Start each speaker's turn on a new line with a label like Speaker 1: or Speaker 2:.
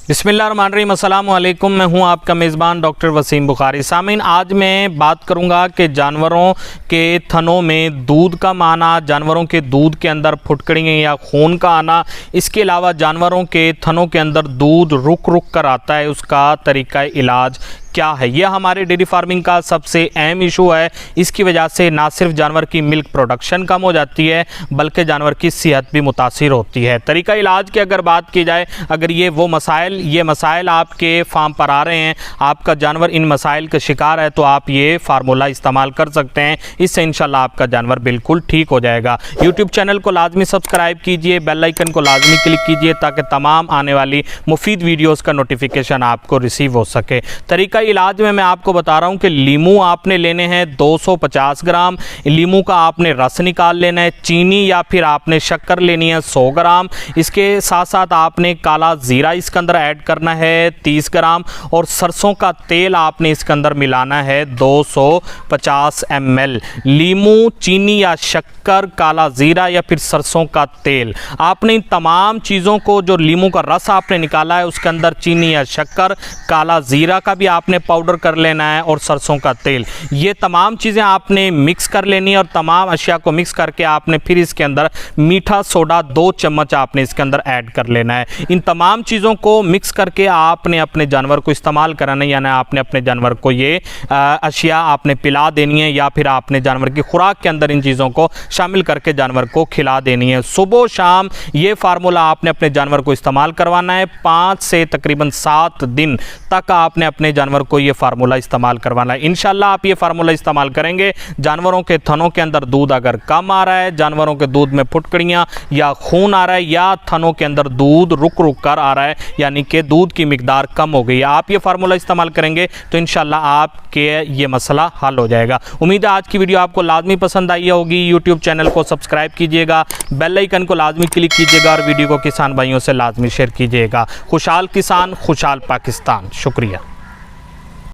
Speaker 1: बिस्मिल्लाहिर्रहमानिर्रहीम, अस्सलाम वालेकुम। मैं हूं आपका मेज़बान डॉक्टर वसीम बुखारी। सामीन, आज मैं बात करूंगा कि जानवरों के थनों में दूध का आना, जानवरों के दूध के अंदर फुटकड़ियाँ या खून का आना, इसके अलावा जानवरों के थनों के अंदर दूध रुक रुक कर आता है, उसका तरीका इलाज क्या है। यह हमारे डेयरी फार्मिंग का सबसे अहम इशू है। इसकी वजह से ना सिर्फ जानवर की मिल्क प्रोडक्शन कम हो जाती है बल्कि जानवर की सेहत भी मुतासिर होती है। तरीका इलाज की अगर बात की जाए, अगर ये मसाइल आपके फार्म पर आ रहे हैं, आपका जानवर इन मसाइल का शिकार है, तो आप ये फार्मूला इस्तेमाल कर सकते हैं। इससे इंशाल्लाह आपका जानवर बिल्कुल ठीक हो जाएगा। यूट्यूब चैनल को लाजमी सब्सक्राइब कीजिए, बेल आइकन को लाजमी क्लिक कीजिए ताकि तमाम आने वाली मुफीद वीडियोज़ का नोटिफिकेशन आपको रिसीव हो सके। तरीका इलाज में मैं आपको बता रहा हूं कि लीमू आपने लेने हैं 250 ग्राम। लीमू का आपने रस निकाल लेना है। चीनी या फिर आपने शक्कर लेनी है 100 ग्राम। इसके साथ साथ आपने काला ज़ीरा इसके अंदर ऐड करना है 30 ग्राम, और सरसों का तेल आपने इसके अंदर मिलाना है 250 ml। लीमू, चीनी या शक्कर, काला ज़ीरा या फिर सरसों का तेल, आपने इन तमाम चीज़ों को, जो लीमू का रस आपने निकाला है उसके अंदर चीनी या शक्कर, काला ज़ीरा का भी आपने पाउडर कर लेना है, और सरसों का तेल, ये तमाम चीज़ें आपने मिक्स कर लेनी है। और तमाम अशिया को मिक्स करके आपने फिर इसके अंदर मीठा सोडा 2 चम्मच आपने इसके अंदर ऐड कर लेना है। इन तमाम चीज़ों को मिक्स करके आपने अपने जानवर को इस्तेमाल कराना है, यानी आपने अपने जानवर को ये अशिया आपने पिला देनी है, या फिर आपने जानवर की खुराक के अंदर इन चीज़ों को शामिल करके जानवर को खिला देनी है। सुबह शाम ये फार्मूला आपने अपने जानवर को इस्तेमाल करवाना है। 5 से तकरीबन 7 दिन तक आपने अपने जानवर को ये फार्मूला इस्तेमाल करवाना है। इंशाल्लाह आप ये फार्मूला इस्तेमाल करेंगे, जानवरों के थनों के अंदर दूध अगर कम आ रहा है, जानवरों के दूध में फुटकड़ियाँ या खून आ रहा है, या थनों के अंदर दूध रुक रुक कर आ रहा है, यानी कि दूध की मिकदार कम हो गई है, आप ये फार्मूला इस्तेमाल करेंगे तो इंशाल्लाह आपके ये मसला हल हो जाएगा। उम्मीद है आज की वीडियो आपको लाजमी पसंद आई होगी। यूट्यूब चैनल को सब्सक्राइब कीजिएगा, बेल आइकन को लाजमी क्लिक कीजिएगा, और वीडियो को किसान भाइयों से लाजमी शेयर कीजिएगा। खुशहाल किसान, खुशहाल पाकिस्तान। शुक्रिया।